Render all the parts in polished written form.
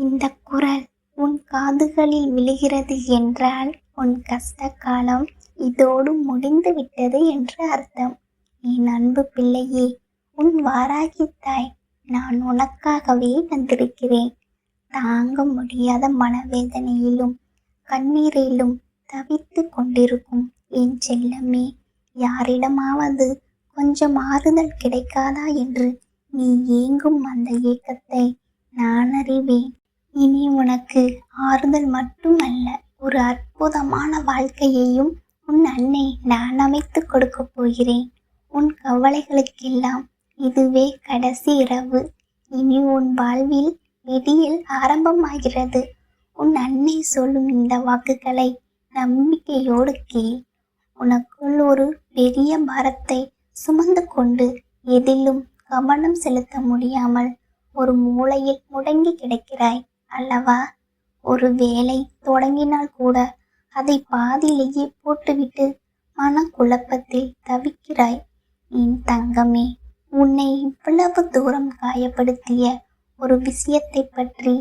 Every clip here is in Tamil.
இந்த குரல் உன் காதுகளில் விழுகிறது என்றால் உன் கஷ்ட காலம் இதோடு முடிந்து விட்டது என்று அர்த்தம். என் அன்பு பிள்ளையே, உன் வாராகி தாய் நான் உனக்காகவே வந்திருக்கிறேன். தாங்க முடியாத மனவேதனையிலும் கண்ணீரிலும் தவித்து கொண்டிருக்கும் என் செல்லமே, யாரிடமாவது கொஞ்சம் ஆறுதல் கிடைக்காதா என்று நீ ஏங்கும் அந்த ஏக்கத்தை நான் அறிவேன். இனி உனக்கு ஆறுதல் மட்டுமல்ல, ஒரு அற்புதமான வாழ்க்கையையும் உன் அன்னை நான் அமைத்து கொடுக்க போகிறேன். உன் கவலைகளுக்கெல்லாம் இதுவே கடைசி இரவு. இனி உன் வாழ்வில் விடியல் ஆரம்பமாகிறது. உன் அன்னை சொல்லும் இந்த வாக்குகளை நம்பிக்கையோடு கேள். உனக்குள் ஒரு பெரிய பாரத்தை சுமந்து கொண்டு எதிலும் கவனம் செலுத்த முடியாமல் ஒரு மூலையில் முடங்கி கிடக்கிறாய் அல்லவா? ஒரு வேலை தொடங்கினால் கூட அதை பாதியிலேயே போட்டுவிட்டு மனக்குழப்பத்தில் தவிக்கிறாய். என் தங்கமே, உன்னை இவ்வளவு தூரம் காயப்படுத்திய ஒரு விஷயத்தை பற்றி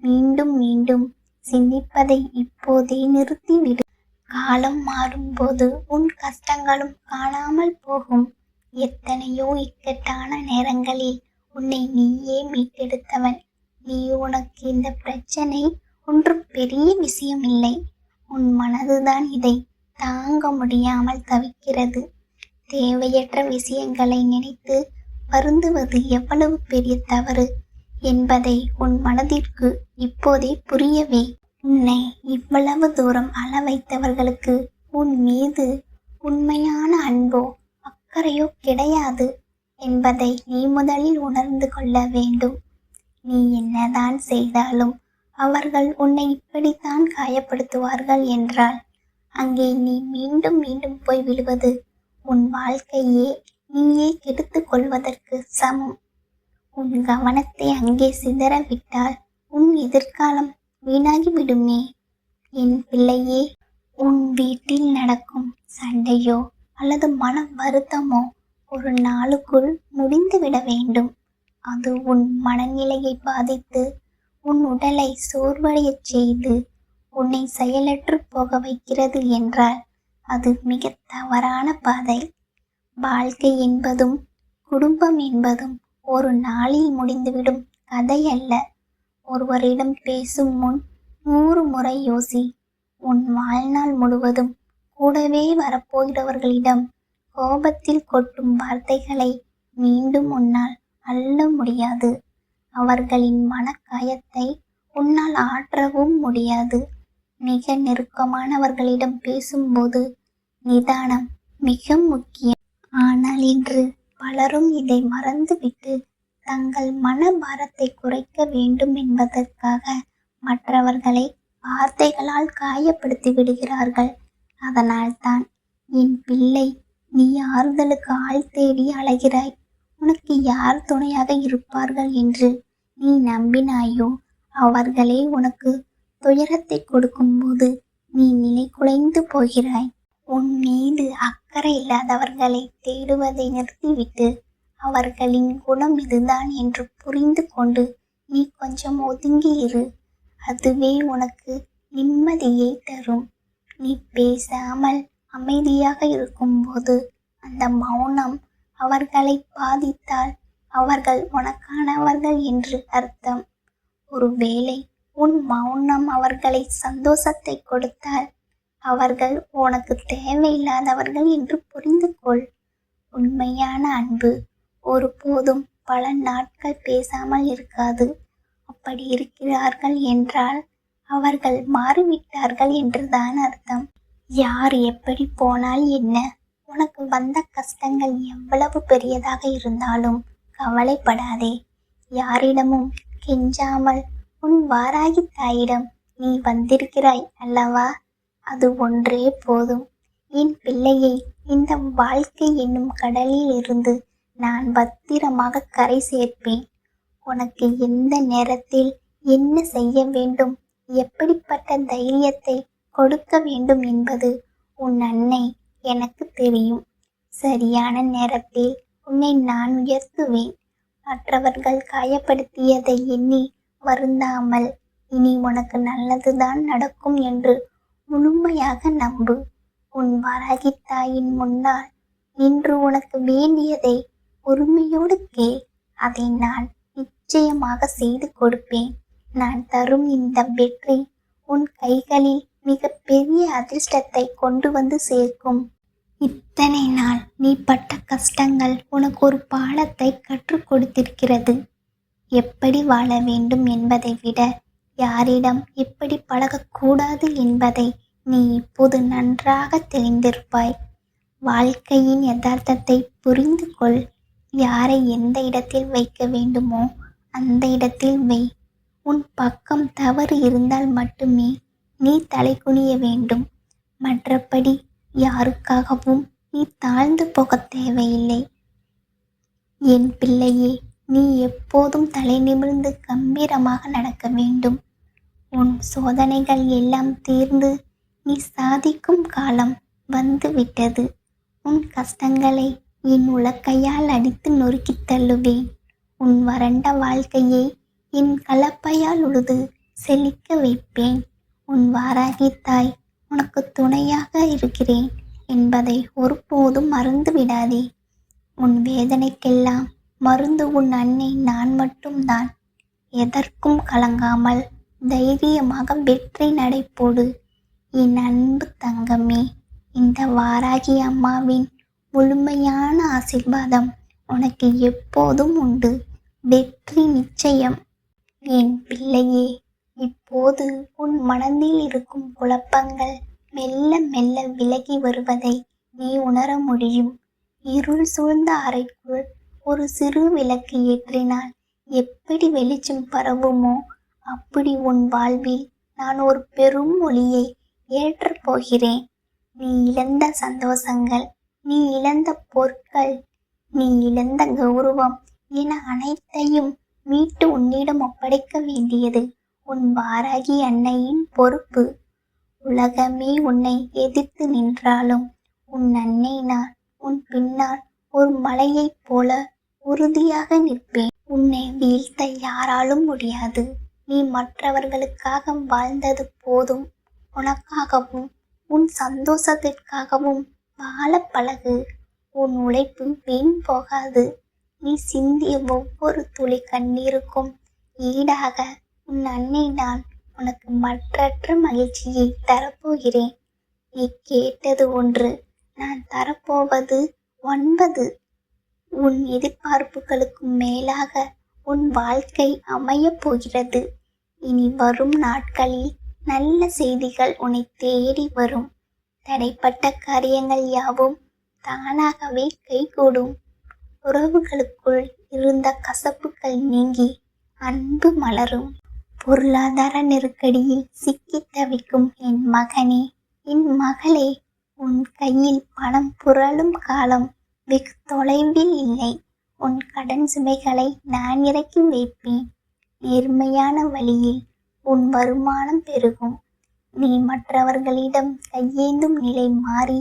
மீண்டும் மீண்டும் சிந்திப்பதை இப்போதே நிறுத்திவிடு. காலம் மாறும்போது உன் கஷ்டங்களும் காணாமல் போகும். எத்தனையோ இக்கட்டான நேரங்களில் உன்னை நீயே மீட்டெடுத்தவன் நீ. உனக்கு இந்த பிரச்சனை ஒன்றும் பெரிய விஷயம் இல்லை. உன் மனதுதான் இதை தாங்க முடியாமல் தவிக்கிறது. தேவையற்ற விஷயங்களை நினைத்து வருந்துவது எவ்வளவு பெரிய தவறு என்பதை உன் மனதிற்கு இப்போதே புரியவே. உன்னை இவ்வளவு தூரம் அள வைத்தவர்களுக்கு உன் மீது உண்மையான அன்போ அக்கறையோ கிடையாது என்பதை நீ முதலில் உணர்ந்து கொள்ள வேண்டும். நீ என்னதான் செய்தாலும் அவர்கள் உன்னை இப்படித்தான் காயப்படுத்துவார்கள் என்றால் அங்கே நீ மீண்டும் மீண்டும் போய் விழுவது உன் வாழ்க்கையே நீயே கெடுத்து கொள்வதற்கு சமம். உன் கவனத்தை அங்கே சிதற விட்டால் உன் எதிர்காலம் வீணாகிவிடுமே. என் பிள்ளையே, உன் வீட்டில் நடக்கும் சண்டையோ அல்லது மன வருத்தமோ ஒரு நாளுக்குள் முடிந்துவிட வேண்டும். அது உன் மனநிலையை பாதித்து உன் உடலை சோர்வடையச் செய்து உன்னை செயலற்று போக வைக்கிறது என்றால் அது மிக தவறான பாதை. வாழ்க்கை என்பதும் குடும்பம் என்பதும் ஒரு நாளில் முடிந்துவிடும் கதை அல்ல. ஒருவரிடம் பேசும் முன் 100 முறை யோசி. உன் வாழ்நாள் முழுவதும் கூடவே வரப்போகிறவர்களிடம் கோபத்தில் கொட்டும் வார்த்தைகளை மீண்டும் உன்னால் அள்ள முடியாது. அவர்களின் மனக்காயத்தை உன்னால் ஆற்றவும் முடியாது. மிக நெருக்கமானவர்களிடம் பேசும்போது நிதானம் மிக முக்கியம். ஆனால் இன்று பலரும் இதை மறந்துவிட்டு தங்கள் மன பாரத்தை குறைக்க வேண்டும் என்பதற்காக மற்றவர்களை வார்த்தைகளால் காயப்படுத்தி விடுகிறார்கள். அதனால்தான் என் பிள்ளை, நீ ஆறுதலுக்கு ஆள் தேடி அலைகிறாய். உனக்கு யார் துணையாக இருப்பார்கள் என்று நீ நம்பினாயோ அவர்களே உனக்கு துயரத்தை கொடுக்கும்போது நீ நிலை குலைந்து போகிறாய். உன் மீது அக்கறை இல்லாதவர்களை தேடுவதை நிறுத்திவிட்டு அவர்களின் குணம் இதுதான் என்று புரிந்து கொண்டு நீ கொஞ்சம் ஒதுங்கி இரு. அதுவே உனக்கு நிம்மதியை தரும். நீ பேசாமல் அமைதியாக இருக்கும்போது அந்த மௌனம் அவர்களை பாதித்தால் அவர்கள் உனக்கானவர்கள் என்று அர்த்தம். ஒருவேளை உன் மௌனம் அவர்களை சந்தோஷத்தை கொடுத்தால் அவர்கள் உனக்கு தேவையில்லாதவர்கள் என்று புரிந்து கொள். உண்மையான அன்பு ஒருபோதும் பல நாட்கள் பேசாமல் இருக்காது. அப்படி இருக்கிறார்கள் என்றால் அவர்கள் மாறிவிட்டார்கள் என்றுதான் அர்த்தம். யார் எப்படி போனால் என்ன? உனக்கு வந்த கஷ்டங்கள் எவ்வளவு பெரியதாக இருந்தாலும் கவலைப்படாதே. யாரிடமும் கெஞ்சாமல் உன் வாராகி தாயிடம் நீ வந்திருக்கிறாய் அல்லவா? அது ஒன்றே போதும். என் பிள்ளையை, இந்த வாழ்க்கை என்னும் கடலில் இருந்து நான் பத்திரமாக கரை சேர்ப்பேன். உனக்கு எந்த நேரத்தில் என்ன செய்ய வேண்டும், எப்படிப்பட்ட தைரியத்தை கொடுக்க வேண்டும் என்பது உன் அன்னை எனக்கு தெரியும். சரியான நேரத்தில் உன்னை நான் உயர்த்துவேன். மற்றவர்கள் காயப்படுத்தியதை எண்ணி வருந்தாமல் இனி உனக்கு நல்லதுதான் நடக்கும் என்று முழுமையாக நம்பு. உன் வராகி தாயின் முன்னால் நின்று உனக்கு வேண்டியதை பொறுமையோடு கேள். அதை நான் நிச்சயமாக செய்து கொடுப்பேன். நான் தரும் இந்த வெற்றி உன் கைகளில் மிக பெரிய அதிர்ஷ்டத்தை கொண்டு வந்து சேர்க்கும். இத்தனை நாள் நீ பட்ட கஷ்டங்கள் உனக்கு ஒரு பாடத்தை கற்றுக் கொடுத்திருக்கிறது. எப்படி வாழ வேண்டும் என்பதை விட யாரிடம் எப்படி பழகக்கூடாது என்பதை நீ இப்போது நன்றாக தெரிந்திருப்பாய். வாழ்க்கையின் யதார்த்தத்தை புரிந்து கொள். யாரை எந்த இடத்தில் வைக்க வேண்டுமோ அந்த இடத்தில் வை. உன் பக்கம் தவறு இருந்தால் மட்டுமே நீ தலை குனிய வேண்டும். மற்றபடி யாருக்காகவும் நீ தாழ்ந்து போக தேவையில்லை. என் பிள்ளையே, நீ எப்போதும் தலை நிமிர்ந்து கம்பீரமாக நடக்க வேண்டும். உன் சோதனைகள் எல்லாம் தீர்ந்து நீ சாதிக்கும் காலம் வந்து விட்டது. உன் கஷ்டங்களை என் உலக்கையால் அடித்து நொறுக்கி தள்ளுவேன். உன் வறண்ட வாழ்க்கையை என் கலப்பையால் உழுது செழிக்க வைப்பேன். உன் வாராகி தாய் உனக்கு துணையாக இருக்கிறேன் என்பதை ஒருபோதும் மறந்து விடாதே. உன் வேதனைக்கெல்லாம் மருந்து உன் அன்னை நான் மட்டும்தான். எதற்கும் கலங்காமல் தைரியமாக வெற்றி நடைபோடு. என் அன்பு தங்கமே, இந்த வாராகி அம்மாவின் முழுமையான ஆசீர்வாதம் உனக்கு எப்போதும் உண்டு. வெற்றி நிச்சயம். என் பிள்ளையே, இப்போது உன் மனதில் இருக்கும் குழப்பங்கள் மெல்ல மெல்ல விலகி வருவதை நீ உணர முடியும். இருள் சூழ்ந்த அறைக்குள் ஒரு சிறு விளக்கு ஏற்றினால் எப்படி வெளிச்சம் பரவுமோ அப்படி உன் வாழ்வில் நான் ஒரு பெரும் ஒளியை ஏற்றப் போகிறேன். நீ இழந்த சந்தோஷங்கள், நீ இழந்த பொருட்கள், நீ இழந்த கௌரவம் என அனைத்தையும் மீட்டு உன்னிடம் ஒப்படைக்க வேண்டியது உன் வாராகி அன்னையின் பொறுப்பு. உலகமே உன்னை எதிர்த்து நின்றாலும் உன் அன்னை நான் உன் பின்னால் ஒரு மலையைப் போல உறுதியாக நிற்பேன். உன்னை வீழ்த்த யாராலும் முடியாது. நீ மற்றவர்களுக்காக வாழ்ந்தது போதும். உனக்காகவும் உன் சந்தோஷத்திற்காகவும் வாழ பழகு. உன் உழைப்பு வீண் போகாது. நீ சிந்திய ஒவ்வொரு துளி கண்ணீருக்கும் ஈடாக உன் அன்னை நான் உனக்கு மற்றற்ற மகிழ்ச்சியை தரப்போகிறேன். நீ கேட்டது ஒன்று, நான் தரப்போவது 9. உன் எதிர்பார்ப்புகளுக்கு மேலாக உன் வாழ்க்கை அமையப் போகிறது. இனி வரும் நாட்களில் நல்ல செய்திகள் உன்னை தேடி வரும். தடைப்பட்ட காரியங்கள் யாவும் தானாகவே கைகூடும். உறவுகளுக்குள் இருந்த கசப்புகள் நீங்கி அன்பு மலரும். பொருளாதார நெருக்கடியில் சிக்கி தவிக்கும் என் மகனே, என் மகளே, உன் கையில் பணம் புரளும் காலம் வெகு தொலைவில் இல்லை. உன் கடன் சுமைகளை நான் இறக்கி வைப்பேன். நேர்மையான வழியில் உன் வருமானம் பெருகும். நீ மற்றவர்களிடம் கையேந்தும் நிலை மாறி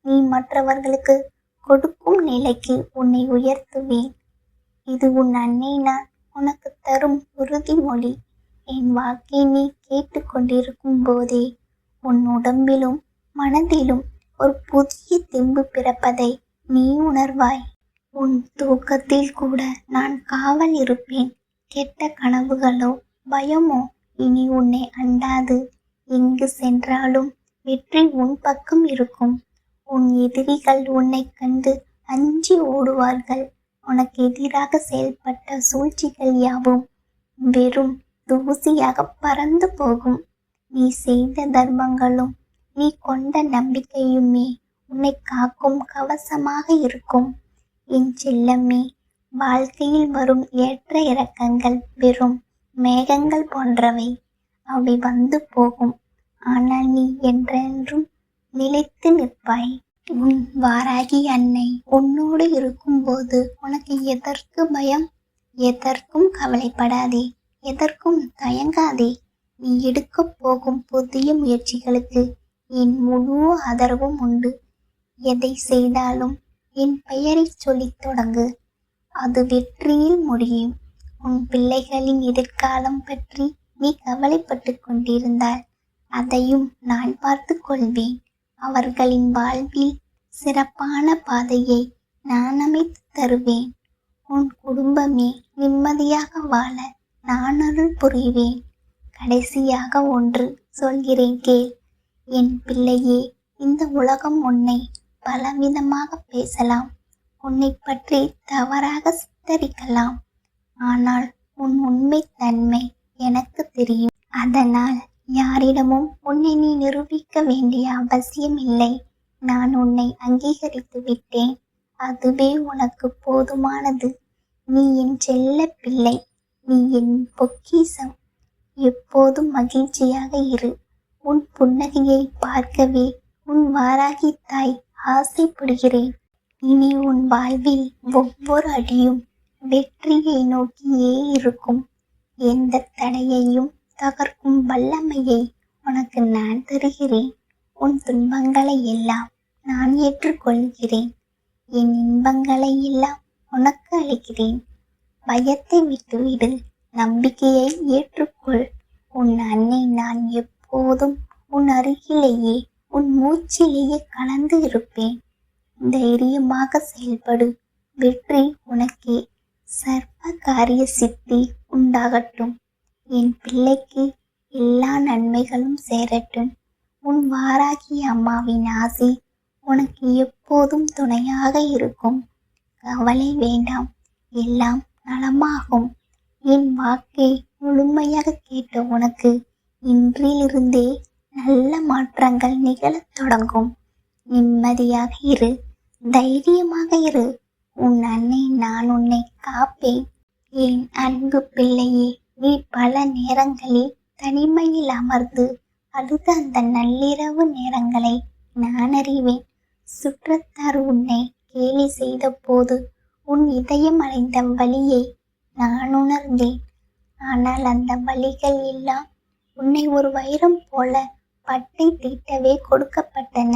நீ மற்றவர்களுக்கு கொடுக்கும் நிலைக்கு உன்னை உயர்த்துவேன். இது உன் அன்னை நான் உனக்கு தரும் உறுதிமொழி. என் வாக்கை நீ கேட்டுக்கொண்டிருக்கும் போதே உன் உடம்பிலும் மனதிலும் ஒரு புதிய தெம்பு பிறப்பதை நீ உணர்வாய். உன் தூக்கத்தில் கூட நான் காவல் இருப்பேன். கெட்ட கனவுகளோ பயமோ இனி உன்னை அண்டாது. எங்கு சென்றாலும் வெற்றி உன் பக்கம் இருக்கும். உன் எதிரிகள் உன்னை கண்டு அஞ்சி ஓடுவார்கள். உனக்கு எதிராக செயல்பட்ட சூழ்ச்சிகள் யாவும் வெறும் தூசியாக பறந்து போகும். நீ செய்த தர்மங்களும் நீ கொண்ட நம்பிக்கையுமே உன்னை காக்கும் கவசமாக இருக்கும். என் செல்லமே, வாழ்க்கையில் வரும் ஏற்ற இறக்கங்கள் வெறும் மேகங்கள் போன்றவை. அவை வந்து போகும். ஆனால் நீ என்றென்றும் நிலைத்து நிற்பாய். உன் வாராகி அன்னை உன்னோடு இருக்கும்போது உனக்கு எதற்கு பயம்? எதற்கும் கவலைப்படாதே. எதற்கும் தயங்காதே. நீ எடுக்கப் போகும் புதிய முயற்சிகளுக்கு என் முழு ஆதரவும் உண்டு. எதை செய்தாலும் என் பெயரை சொல்லித் தொடங்கு. அது வெற்றியில் முடியும். உன் பிள்ளைகளின் எதிர்காலம் பற்றி நீ கவலைப்பட்டு கொண்டிருந்தால் அதையும் நான் பார்த்து கொள்வேன். அவர்களின் வாழ்வில் சிறப்பான பாதையை நான் அமைத்து தருவேன். உன் குடும்பமே நிம்மதியாக வாழ நான் அருள் புரிவேன். கடைசியாக ஒன்று சொல்கிறேன் கேள். என் பிள்ளையே, இந்த உலகம் உன்னை பலவிதமாக பேசலாம், உன்னை பற்றி தவறாக சித்தரிக்கலாம். ஆனால் உன் உண்மை தன்மை எனக்கு தெரியும். அதனால் யாரிடமும் உன்னை நீ நிரூபிக்க வேண்டிய அவசியம் இல்லை. நான் உன்னை அங்கீகரித்து விட்டேன். அதுவே உனக்கு போதுமானது. நீ என் செல்ல பிள்ளை, நீ என் பொக்கிஷம். எப்போதும் மகிழ்ச்சியாக இரு. உன் புன்னகையை பார்க்கவே உன் வாராகி தாய் ஆசைப்படுகிறேன். இனி உன் வாழ்வில் ஒவ்வொரு அடியும் வெற்றியை நோக்கியே இருக்கும். எந்த தடையையும் தகர்க்கும் வல்லமையை உனக்கு நான் தருகிறேன். உன் துன்பங்களை எல்லாம் நான் ஏற்றுக்கொள்கிறேன். என் இன்பங்களை எல்லாம் உனக்கு அளிக்கிறேன். பயத்தை விட்டுவிடு, நம்பிக்கையை ஏற்றுக்கொள். உன் அன்னை நான் எப்போதும் உன் அருகிலேயே, உன் மூச்சிலேயே கலந்து இருப்பேன். தைரியமாக செயல்படு. வெற்றி உனக்கே. சர்வ காரிய சித்தி உண்டாகட்டும். என் பிள்ளைக்கு எல்லா நன்மைகளும் சேரட்டும். உன் வாராகி அம்மாவின் ஆசி உனக்கு எப்போதும் துணையாக இருக்கும். கவலை வேண்டாம், எல்லாம் நலமாகும். என் வாக்கை முழுமையாக கேட்ட உனக்கு இன்றிலிருந்தே நல்ல மாற்றங்கள் நிகழத் தொடங்கும். நிம்மதியாக இரு, தைரியமாக இரு. உன் அன்னை நான் உன்னை காப்பேன். என் அன்பு பிள்ளையே, நீ பல நேரங்களில் தனிமையில் அமர்ந்து அழுத அந்த நள்ளிரவு நேரங்களை நான் அறிவேன். சுற்றத்தார் உன்னை கேலி செய்த போது உன் இதயம் அடைந்த வலியை நான் உணர்ந்தேன். ஆனால் அந்த வலிகள் எல்லாம் உன்னை ஒரு வைரம் போல பட்டை தீட்டவே கொடுக்கப்பட்டன.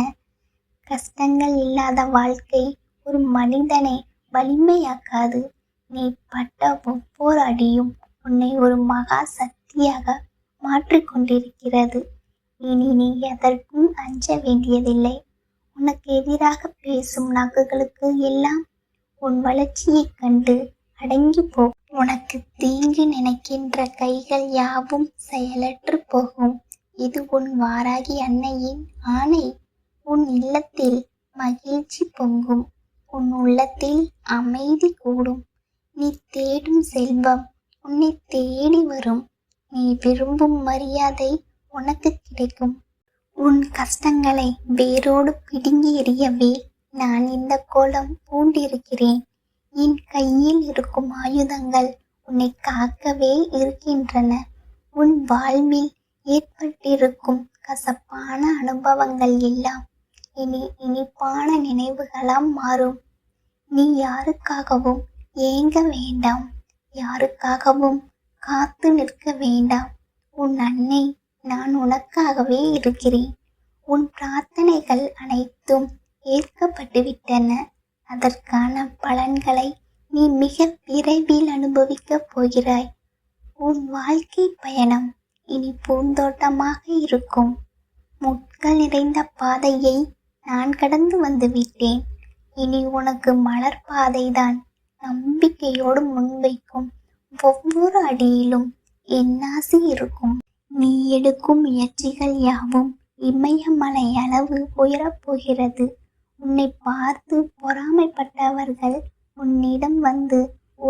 கஷ்டங்கள் இல்லாத வாழ்க்கை ஒரு மனிதனை வலிமையாக்காது. நீ பட்ட ஒவ்வொரு அடியும் உன்னை ஒரு மகா சக்தியாக மாற்றிக்கொண்டிருக்கிறது. இனி நீ எதற்கும் அஞ்ச வேண்டியதில்லை. உனக்கு எதிராக பேசும் நாக்குகளுக்கு எல்லாம் உன் வளர்ச்சியைக் கண்டு அடங்கி போ. உனக்கு தீங்கு நினைக்கின்ற கைகள் யாவும் செயலற்று போகும். இது உன் வாராகி அன்னையின் ஆணை. உன் இல்லத்தில் மகிழ்ச்சி பொங்கும். உன் உள்ளத்தில் அமைதி கூடும். நீ தேடும் செல்வம் உன்னை தேடி வரும். நீ விரும்பும் மரியாதை உனக்கு கிடைக்கும். உன் கஷ்டங்களை வேரோடு பிடுங்கி எறியவே நான் இந்த கோலம் பூண்டிருக்கிறேன். என் கையில் இருக்கும் ஆயுதங்கள் உன்னை காக்கவே இருக்கின்றன. உன் வாழ்வில் ஏற்பட்டிருக்கும் கசப்பான அனுபவங்கள் எல்லாம் இனி இனிப்பான நினைவுகளாம் மாறும். நீ யாருக்காகவும் ஏங்க வேண்டாம், யாருக்காகவும் காத்து நிற்க வேண்டாம். உன் அன்னை நான் உனக்காகவே இருக்கிறேன். உன் பிரார்த்தனைகள் அனைத்தும் ஏற்கப்பட்டுவிட்டன. அதற்கான பலன்களை நீ மிக விரைவில் அனுபவிக்கப் போகிறாய். உன் வாழ்க்கை பயணம் இனி பூந்தோட்டமாக இருக்கும். முட்கள் நிறைந்த பாதையை நான் கடந்து வந்து விட்டேன். இனி உனக்கு மலர் பாதைதான். நம்பிக்கையோடு முன்வைக்கும் ஒவ்வொரு அடியிலும் என் ஆசி இருக்கும். நீ எடுக்கும் முயற்சிகள் யாவும் இமயமலை அளவு உயரப்போகிறது. உன்னை பார்த்து பொறாமைப்பட்டவர்கள் உன்னிடம் வந்து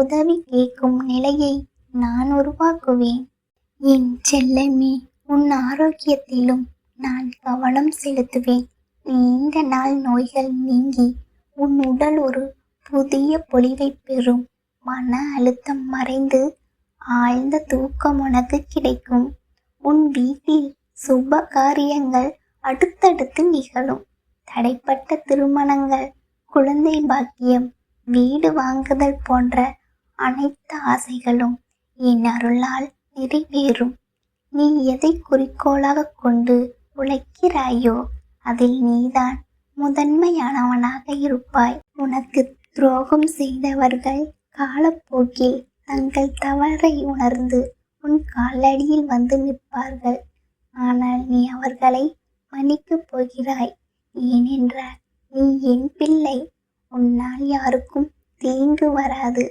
உதவி கேட்கும் நிலையை நான் உருவாக்குவேன். என் செல்லமே, உன் ஆரோக்கியத்திலும் நான் கவனம் செலுத்துவேன். நீண்ட நாள் நோய்கள் நீங்கி உன் உடல் ஒரு புதிய பொலிவை பெறும். மன அழுத்தம் மறைந்து ஆழ்ந்த தூக்கம் உனக்கு கிடைக்கும். உன் வீட்டில் சுப காரியங்கள் அடுத்தடுத்து நிகழும். தடைப்பட்ட திருமணங்கள், குழந்தை பாக்கியம், வீடு வாங்குதல் போன்ற அனைத்து ஆசைகளும் என் அருளால் நிறைவேறும். நீ எதை குறிக்கோளாக கொண்டு உழைக்கிறாயோ அதில் நீதான் முதன்மையானவனாக இருப்பாய். உனக்கு துரோகம் செய்தவர்கள் காலப்போக்கில் தங்கள் தவறை உணர்ந்து உன் காலடியில் வந்து நிற்பார்கள். ஆனால் நீ அவர்களை மன்னிக்கப் போகிறாய். ஏனென்றால் நீ என் பிள்ளை. உன்னால் யாருக்கும் தீங்கு வராது.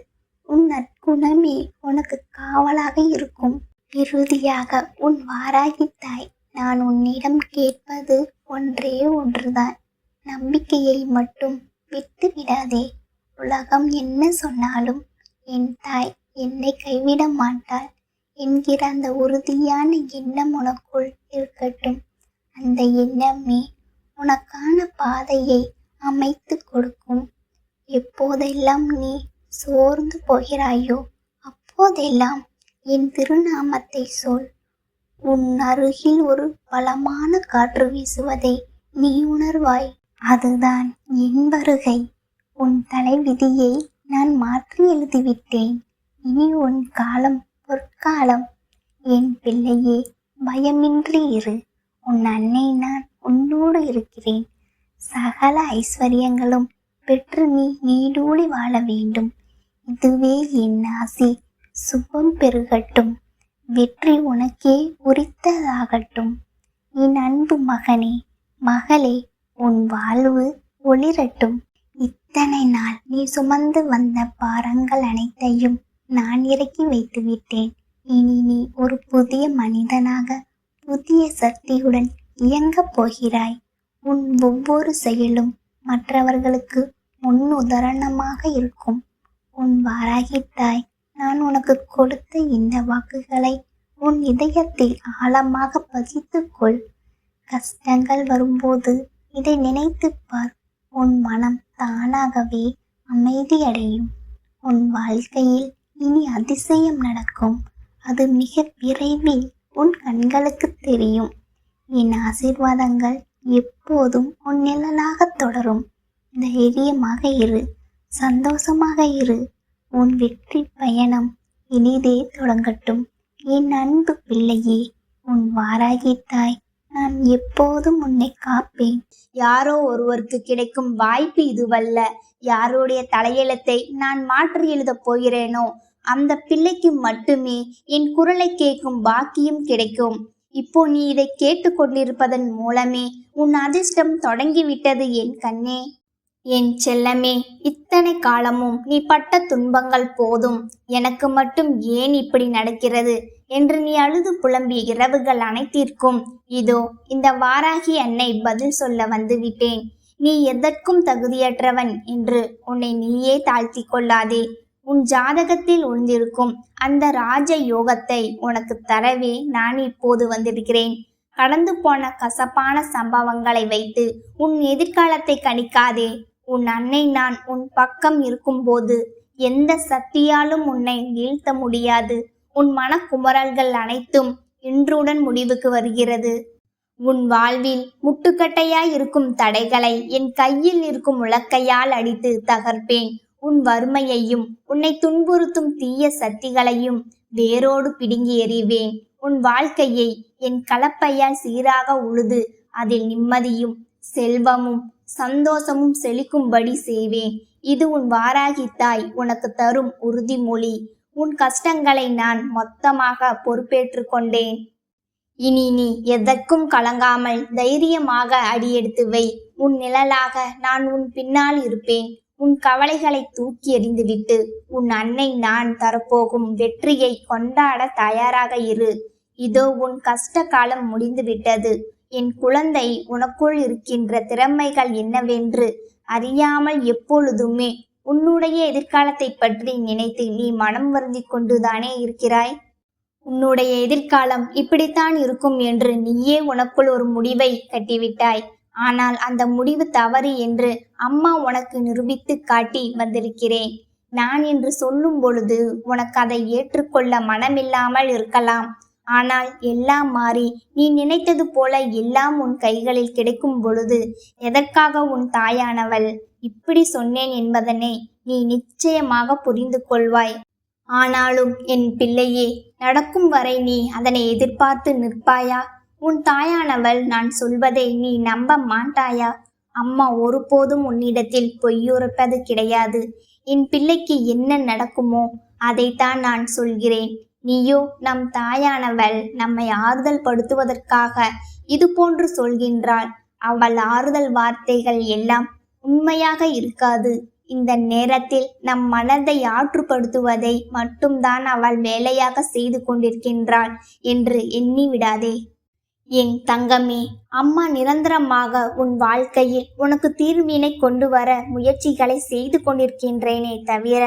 உன் நற்குணமே உனக்கு காவலாக இருக்கும். இறுதியாக உன் வாராகி தாய், நான் உன்னிடம் கேட்பது ஒன்றே ஒன்றுதான். நம்பிக்கையை மட்டும் விட்டு விடாதே. உலகம் என்ன சொன்னாலும் என் தாய் என்னை கைவிட மாட்டாள் என்கிற அந்த உறுதியான எண்ணம் உனக்குள் இருக்கட்டும். அந்த எண்ணமே உனக்கான பாதையை அமைத்து கொடுக்கும். எப்போதெல்லாம் நீ சோர்ந்து போகிறாயோ அப்போதெல்லாம் என் திருநாமத்தை சொல். உன் அருகில் ஒரு பலமான காற்று வீசுவதை நீ உணர்வாய். அதுதான் என் வருகை. உன் தலைவிதியை நான் மாற்றி எழுதிவிட்டேன். இனி உன் காலம் பொற்காலம். என் பிள்ளையே, பயமின்றி இரு. உன் அன்னை நான் உன்னோடு இருக்கிறேன். சகல ஐஸ்வர்யங்களும் பெற்று நீ நீடூழி வாழ வேண்டும். இதுவே என் ஆசி. சுபம் பெருகட்டும். வெற்றி உனக்கே உரித்ததாகட்டும். என் அன்பு மகனே, மகளே, உன் வாழ்வு ஒளிரட்டும். இத்தனை நாள் நீ சுமந்து வந்த பாரங்கள் அனைத்தையும் நான் இறக்கி வைத்து விட்டேன். இனி நீ ஒரு புதிய மனிதனாக புதிய சக்தியுடன் இயங்கப் போகிறாய். உன் ஒவ்வொரு செயலும் மற்றவர்களுக்கு முன்னுதாரணமாக இருக்கும். உன் வாராகி தாய், நான் உனக்கு கொடுத்த இந்த வாக்குகளை உன் இதயத்தில் ஆழமாக பதித்துக்கொள். கஷ்டங்கள் வரும்போது இதை நினைத்துப் பார். உன் மனம் தானாகவே அமைதியடையும். உன் வாழ்க்கையில் இனி அதிசயம் நடக்கும். அது மிக விரைவில் உன் கண்களுக்கு தெரியும். என் ஆசீர்வாதங்கள் எப்போதும் உன் நிழலாக தொடரும். தைரியமாக இரு. சந்தோஷமாக இரு. உன் வெற்றி பயணம் இனிதே தொடங்கட்டும். என் அன்பு பிள்ளையே, உன் வாராகி தாய், நான் எப்போதும் உன்னை காப்பேன். யாரோ ஒருவருக்கு கிடைக்கும் வாய்ப்பு இதுவல்ல. யாருடைய தலையெழுத்தை நான் மாற்றி எழுதப் போகிறேனோ அந்த பிள்ளைக்கு மட்டுமே என் குரலை கேட்கும் பாக்கியம் கிடைக்கும். இப்போ நீ இதை கேட்டுக்கொண்டிருப்பதன் மூலமே உன் அதிர்ஷ்டம் தொடங்கிவிட்டது என் கண்ணே. என் செல்லமே, இத்தனை காலமும் நீ பட்ட துன்பங்கள் போதும். எனக்கு மட்டும் ஏன் இப்படி நடக்கிறது என்று நீ அழுது புலம்பிய இரவுகள் அனைத்திற்கும் இதோ இந்த வாராகி அன்னை பதில் சொல்ல வந்துவிட்டேன். நீ எதற்கும் தகுதியற்றவன் என்று உன்னை நீயே தாழ்த்தி கொள்ளாதே. உன் ஜாதகத்தில் ஒளிந்திருக்கும் அந்த ராஜ யோகத்தை உனக்கு தரவே நான் இப்போது வந்திருக்கிறேன். கடந்து போன கசப்பான சம்பவங்களை வைத்து உன் எதிர்காலத்தை கணிக்காதே. உன் அன்னை நான் உன் பக்கம் இருக்கும்போது எந்த சக்தியாலும் உன்னை வீழ்த்த முடியாது. உன் மனக்குமரல்கள் அனைத்தும் இன்றுடன் முடிவுக்கு வருகிறது. உன் வாழ்வில் முட்டுக்கட்டையாய் இருக்கும் தடைகளை என் கையில் இருக்கும் உலக்கையால் அடித்து தகர்ப்பேன். உன் வறுமையையும் உன்னை துன்புறுத்தும் தீய சக்திகளையும் வேரோடு பிடுங்கி எறிவேன். உன் வாழ்க்கையை என் கலப்பையால் சீராக உழுது அதில் நிம்மதியும் செல்வமும் சந்தோஷமும் செழிக்கும்படி செய்வேன். இது உன் வாராகி தாய் உனக்கு தரும் உறுதிமொழி. உன் கஷ்டங்களை நான் மொத்தமாக பொறுப்பேற்று கொண்டேன். இனி நீ எதற்கும் கலங்காமல் தைரியமாக அடியெடுத்து வை. உன் நிழலாக நான் உன் பின்னால் இருப்பேன். உன் கவலைகளை தூக்கி எறிந்துவிட்டு உன் அன்னை நான் தரப்போகும் வெற்றியை கொண்டாட தயாராக இரு. இதோ உன் கஷ்ட காலம் முடிந்து விட்டது. என் குழந்தை, உனக்குள் இருக்கின்ற திறமைகள் என்னவென்று அறியாமல் எப்பொழுதுமே உன்னுடைய எதிர்காலத்தை பற்றி நினைத்து நீ மனம் வருந்தி கொண்டுதானே இருக்கிறாய். உன்னுடைய எதிர்காலம் இப்படித்தான் இருக்கும் என்று நீயே உனக்குள் ஒரு முடிவை கட்டிவிட்டாய். ஆனால் அந்த முடிவு தவறு என்று அம்மா உனக்கு நிரூபித்து காட்டி வந்திருக்கிறேன். நான் என்று சொல்லும் பொழுது உனக்கு அதை ஏற்றுக்கொள்ள மனமில்லாமல் இருக்கலாம். ஆனால் எல்லாம் மாறி நீ நினைத்தது போல எல்லாம் உன் கைகளில் கிடைக்கும் பொழுது எதற்காக உன் தாயானவள் இப்படி சொன்னேன் என்பதனை நீ நிச்சயமாக புரிந்து கொள்வாய். ஆனாலும் என் பிள்ளையே, நடக்கும் வரை நீ அதனை எதிர்பார்த்து நிற்பாயா? உன் தாயானவள் நான் சொல்வதை நீ நம்ப மாட்டாயா? அம்மா ஒருபோதும் உன்னிடத்தில் பொய்யுரைப்பது கிடையாது. என் பிள்ளைக்கு என்ன நடக்குமோ அதைத்தான் நான் சொல்கிறேன். நீயோ நம் தாயானவள் நம்மை ஆறுதல் படுத்துவதற்காக இது போன்று சொல்கின்றாள். அவள் ஆறுதல் வார்த்தைகள் எல்லாம் உண்மையாக இருக்காது. இந்த நேரத்தில் நம் மனதை ஆற்றுப்படுத்துவதை மட்டும்தான் அவள் வேலையாக செய்து கொண்டிருக்கின்றாள் என்று எண்ணி விடாதே. என் தங்கமே, அம்மா நிரந்தரமாக உன் வாழ்க்கையில் உனக்கு தீர்வினை கொண்டு வர முயற்சிகளை செய்து கொண்டிருக்கின்றேனே தவிர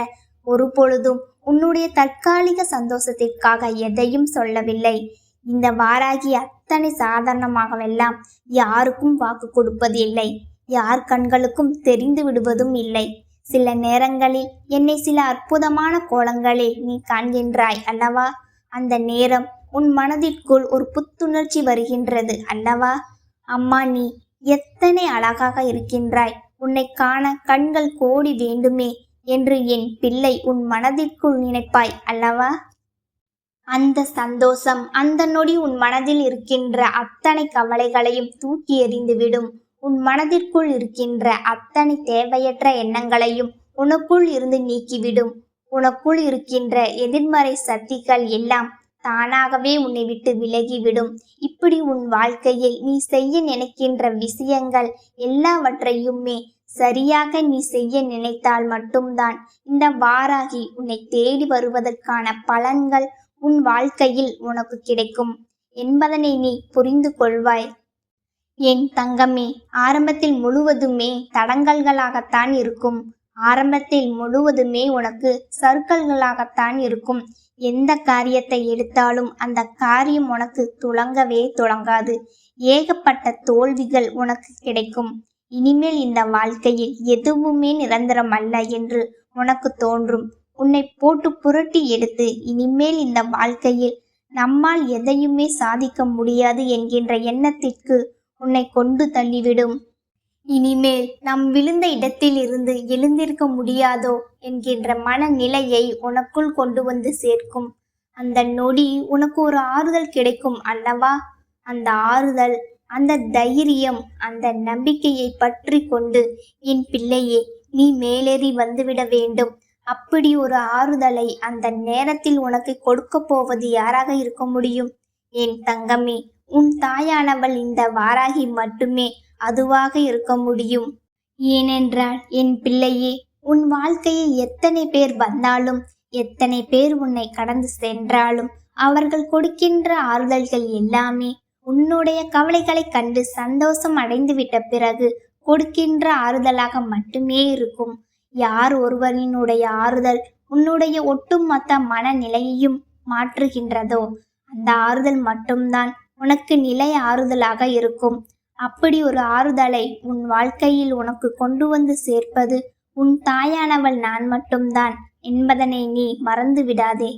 ஒரு பொழுதும் உன்னுடைய தற்காலிக சந்தோஷத்திற்காக எதையும் சொல்லவில்லை. இந்த வாராகி அத்தனை சாதாரணமாகவெல்லாம் யாருக்கும் வாக்கு கொடுப்பது இல்லை, யார் கண்களுக்கும் தெரிந்து விடுவதும் இல்லை. சில நேரங்களில் என்னை சில அற்புதமான கோலங்களில் நீ காண்கின்றாய் அல்லவா? அந்த நேரம் உன் மனதிற்குள் ஒரு புத்துணர்ச்சி வருகின்றது அல்லவா? அம்மா, நீ எத்தனை அழகாக இருக்கின்றாய், உன்னை காண கண்கள் கோடி வேண்டுமே என்று என் பிள்ளை உன் மனதிற்குள் நினைப்பாய் அல்லவா? அந்த சந்தோஷம், அந்த நொடி உன் மனதில் இருக்கின்ற அத்தனை கவலைகளையும் தூக்கி எறிந்துவிடும். உன் மனதிற்குள் இருக்கின்ற அத்தனை தேவையற்ற எண்ணங்களையும் உனக்குள் இருந்து நீக்கிவிடும். உனக்குள் இருக்கின்ற எதிர்மறை சக்திகள் எல்லாம் தானாகவே உன்னை விட்டு விலகிவிடும். இப்படி உன் வாழ்க்கையில் நீ செய்ய நினைக்கின்ற விஷயங்கள் எல்லாவற்றையுமே சரியாக நீ செய்ய நினைத்தால் மட்டும்தான் இந்த வாராகி உன்னை தேடி வருவதற்கான பலன்கள் உன் வாழ்க்கையில் உனக்கு கிடைக்கும் என்பதனை நீ புரிந்து கொள்வாய். என் தங்கமே, ஆரம்பத்தில் முழுவதுமே தடங்கல்களாகத்தான் இருக்கும். ஆரம்பத்தில் முழுவதுமே உனக்கு சறுக்கல்களாகத்தான் இருக்கும். எந்த காரியத்தை எடுத்தாலும் அந்த காரியம் உனக்கு துளங்கவே துளங்காது. ஏகப்பட்ட தோல்விகள் உனக்கு கிடைக்கும். இனிமேல் இந்த வாழ்க்கையில் எதுவுமே நிரந்தரம் அல்ல என்று உனக்கு தோன்றும். உன்னை போட்டு புரட்டி எடுத்து இனிமேல் இந்த வாழ்க்கையில் நம்மால் எதையுமே சாதிக்க முடியாது என்கின்ற எண்ணத்திற்கு உன்னை கொண்டு தள்ளிவிடும். இனிமேல் நாம் விழுந்த இடத்தில் இருந்து எழுந்திருக்க முடியாதோ என்கின்ற மனநிலையை உனக்குள் கொண்டு வந்து சேர்க்கும். அந்த நொடி உனக்கு ஒரு ஆறுதல் கிடைக்கும் அல்லவா? அந்த ஆறுதல், அந்த தைரியம், அந்த நம்பிக்கையை பற்றி கொண்டு என் பிள்ளையே, நீ மேலேறி வந்துவிட வேண்டும். அப்படி ஒரு ஆறுதலை அந்த நேரத்தில் உனக்கு கொடுக்க போவது யாராக இருக்க முடியும்? என் தங்கமே, உன் தாயானவள் இந்த வாராகி மட்டுமே அதுவாக இருக்க முடியும். ஏனென்றால் என் பிள்ளையே, உன் வாழ்க்கையில் எத்தனை பேர் வந்தாலும், எத்தனை பேர் உன்னை கடந்து சென்றாலும் அவர்கள் கொடுக்கின்ற ஆறுதல்கள் எல்லாமே உன்னுடைய கவலைகளை கண்டு சந்தோஷம் அடைந்து விட்ட பிறகு கொடுக்கின்ற ஆறுதலாக மட்டுமே இருக்கும். யார் ஒருவரினுடைய ஆறுதல் உன்னுடைய ஒட்டுமொத்த மனநிலையையும் மாற்றுகின்றதோ அந்த ஆறுதல் மட்டும்தான் உனக்கு நிலை ஆறுதலாக இருக்கும். அப்படி ஒரு ஆறுதலை உன் வாழ்க்கையில் உனக்கு கொண்டு வந்து சேர்ப்பது உன் தாயானவள் நான் மட்டும்தான் என்பதனை நீ மறந்து விடாதே.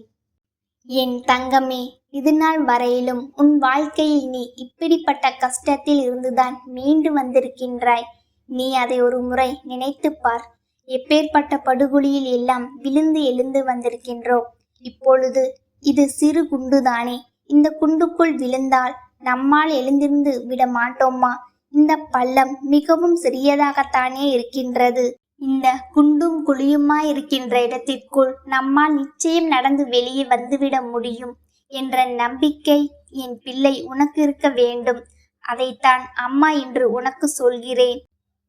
என் தங்கமே, இது நாள் வரையிலும் உன் வாழ்க்கையில் நீ இப்படிப்பட்ட கஷ்டத்தில் இருந்துதான் மீண்டு வந்திருக்கின்றாய். நீ அதை ஒரு முறை நினைத்து பார். எப்பேற்பட்ட படுகொலியில் எல்லாம் விழுந்து எழுந்து வந்திருக்கின்றோம். இப்பொழுது இது சிறு குண்டுதானே. இந்த குண்டுக்குள் விழுந்தால் நம்மால் எழுந்திருந்து விட மாட்டோமா? இந்த பள்ளம் மிகவும் சிறியதாகத்தானே இருக்கின்றது. இந்த குண்டும் குழியுமா இருக்கின்ற இடத்திற்குள் நம்மால் நிச்சயம் நடந்து வெளியே வந்துவிட முடியும் என்ற நம்பிக்கை என் பிள்ளை உனக்கு இருக்க வேண்டும். அதைத்தான் அம்மா இன்று உனக்கு சொல்கிறேன்.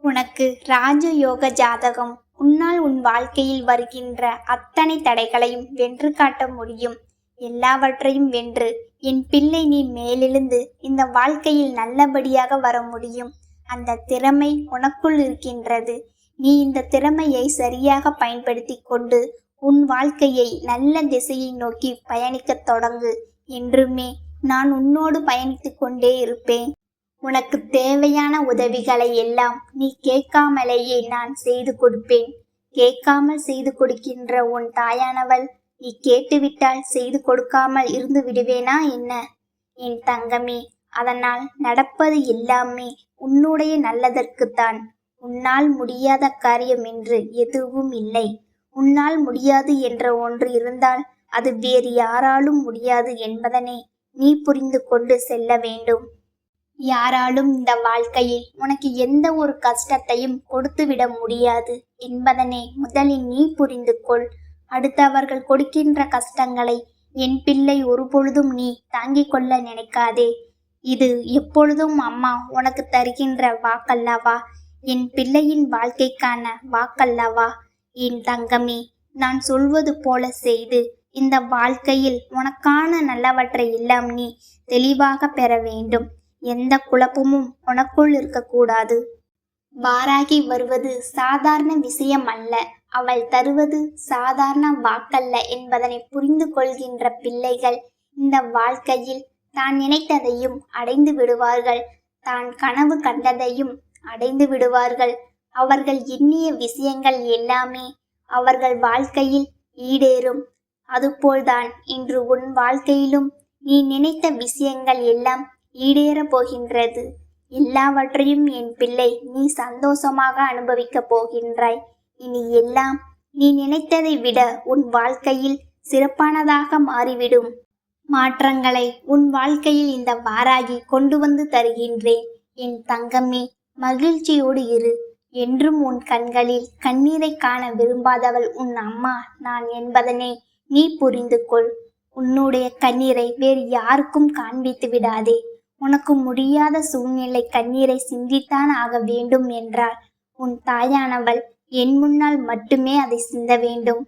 உனக்கு ராஜயோக ஜாதகம். உன்னால் உன் வாழ்க்கையில் வருகின்ற அத்தனை தடைகளையும் வென்று காட்ட முடியும். எல்லாவற்றையும் வென்று என் பிள்ளை நீ மேலெழுந்து இந்த வாழ்க்கையில் நல்லபடியாக வர முடியும். அந்த திறமை உனக்குள் இருக்கின்றது. நீ இந்த திறமையை சரியாக பயன்படுத்தி கொண்டு உன் வாழ்க்கையை நல்ல திசையை நோக்கி பயணிக்கத் தொடங்கு. என்றுமே நான் உன்னோடு பயணித்து கொண்டே இருப்பேன். உனக்கு தேவையான உதவிகளை எல்லாம் நீ கேட்காமலேயே நான் செய்து கொடுப்பேன். கேட்காமல் செய்து கொடுக்கின்ற உன் தாயானவள் நீ கேட்டுவிட்டால் செய்து கொடுக்காமல் இருந்து விடுவேனா என்ன? என் தங்கமே, அதனால் நடப்பது எல்லாமே உன்னுடைய நல்லதற்குத்தான். உன்னால் முடியாத காரியம் என்று எதுவும் இல்லை. உன்னால் முடியாது என்ற ஒன்று இருந்தால் அது வேறு யாராலும் முடியாது என்பதனை நீ புரிந்து கொண்டு செல்ல வேண்டும். யாராலும் இந்த வாழ்க்கையில் உனக்கு எந்த ஒரு கஷ்டத்தையும் கொடுத்துவிட முடியாது என்பதனை முதலில் நீ புரிந்து கொள். அடுத்தவர்கள் கொடுக்கின்ற கஷ்டங்களை என் பிள்ளை ஒருபொழுதும் நீ தாங்கிக் கொள்ள நினைக்காதே. இது எப்பொழுதும் அம்மா உனக்கு தருகின்ற வாக்கல்லவா, என் பிள்ளையின் வாழ்க்கைக்கான வாக்கல்லவா. என் தங்கமே, நான் சொல்வது போல செய்து இந்த வாழ்க்கையில் உனக்கான நல்லவற்றை எல்லாம் நீ தெளிவாக பெற வேண்டும். எந்த குழப்பமும் உனக்குள் இருக்கக்கூடாது. வாராகி வருவது சாதாரண விஷயம் அல்ல, அவள் தருவது சாதாரண வாக்கல்ல என்பதனை புரிந்து கொள்கின்ற பிள்ளைகள் இந்த வாழ்க்கையில் தான் நினைத்ததையும் அடைந்து விடுவார்கள். தான் கனவு கண்டதையும் அடைந்து விடுவார்கள். அவர்கள் எண்ணிய விஷயங்கள் எல்லாமே அவர்கள் வாழ்க்கையில் ஈடேறும். அதுபோல்தான் இன்று உன் வாழ்க்கையிலும் நீ நினைத்த விஷயங்கள் எல்லாம் ஈடேறப் போகின்றது. எல்லாவற்றையும் என் பிள்ளை நீ சந்தோஷமாக அனுபவிக்கப் போகின்றாய். இனி எல்லாம் நீ நினைத்ததை விட உன் வாழ்க்கையில் சிறப்பானதாக மாறிவிடும். மாற்றங்களை உன் வாழ்க்கையில் இந்த வாராகி கொண்டு வந்து தருகின்றேன். என் தங்கமே, மகிழ்ச்சியோடு இரு. என்றும் உன் கண்களில் கண்ணீரை காண விரும்பாதவள் உன் அம்மா நான் என்பதனை நீ புரிந்து கொள். உன்னுடைய கண்ணீரை வேறு யாருக்கும் காண்பித்து விடாதே. உனக்கு முடியாத சூழ்நிலை கண்ணீரை சிந்தித்தான் ஆக வேண்டும் என்றால் உன் தாயானவள் என் முன்னால் மட்டுமே அதை சிந்த வேண்டும்.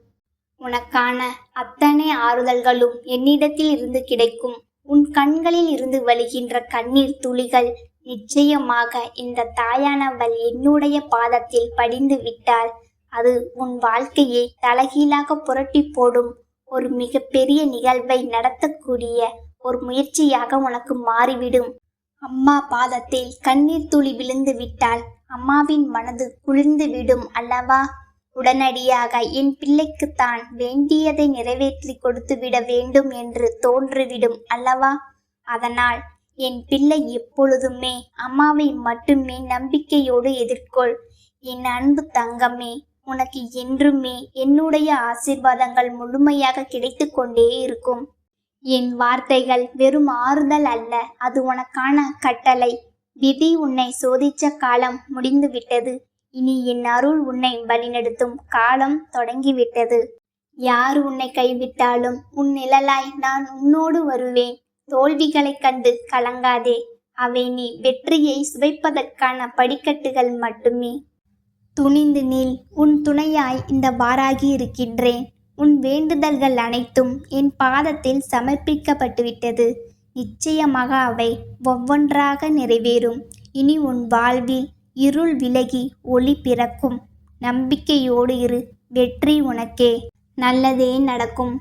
உனக்கான அத்தனை ஆறுதல்களும் என்னிடத்தில் இருந்து கிடைக்கும். உன் கண்களில் இருந்து வழிகின்ற கண்ணீர் துளிகள் நிச்சயமாக இந்த தாயானவள் என்னுடைய பாதத்தில் படிந்து விட்டால் அது உன் வாழ்க்கையை தலைகீழாக புரட்டி போடும் ஒரு மிகப்பெரிய நிகழ்வை நடத்தக்கூடிய ஒரு முயற்சியாக உனக்கு மாறிவிடும். அம்மா பாதத்தில் கண்ணீர் துளி விழுந்து விட்டால் அம்மாவின் மனது குளிர்ந்து விடும் அல்லவா. உடனடியாக என் பிள்ளைக்கு தான் வேண்டியதை நிறைவேற்றி கொடுத்து விட வேண்டும் என்று தோன்றிவிடும் அல்லவா. அதனால் என் பிள்ளை எப்பொழுதுமே அம்மாவை மட்டுமே நம்பிக்கையோடு எதிர்கொள். என் அன்பு தங்கமே, உனக்கு என்றுமே என்னுடைய ஆசீர்வாதங்கள் முழுமையாக கிடைத்து கொண்டே இருக்கும். என் வார்த்தைகள் வெறும் ஆறுதல் அல்ல, அது உனக்கான கட்டளை. விதி உன்னை சோதிச்ச காலம் முடிந்துவிட்டது. இனி என் அருள் உன்னை வழிநடத்தும் காலம் தொடங்கிவிட்டது. யார் உன்னை கைவிட்டாலும் உன் நிழலாய் நான் உன்னோடு வருவேன். தோல்விகளைக் கண்டு கலங்காதே. அவை நீ வெற்றியை சுவைப்பதற்கான படிக்கட்டுகள் மட்டுமே. துணிந்து நில். உன் துணையாய் இந்த வாராகி இருக்கின்றேன். உன் வேண்டுதல்கள் அனைத்தும் என் பாதத்தில் சமர்ப்பிக்கப்பட்டுவிட்டது. நிச்சயமாக அவை ஒவ்வொன்றாக நிறைவேறும். இனி உன் வாழ்வில் இருள் விலகி ஒளி பிறக்கும். நம்பிக்கையோடு இரு. வெற்றி உனக்கே. நல்லதே நடக்கும்.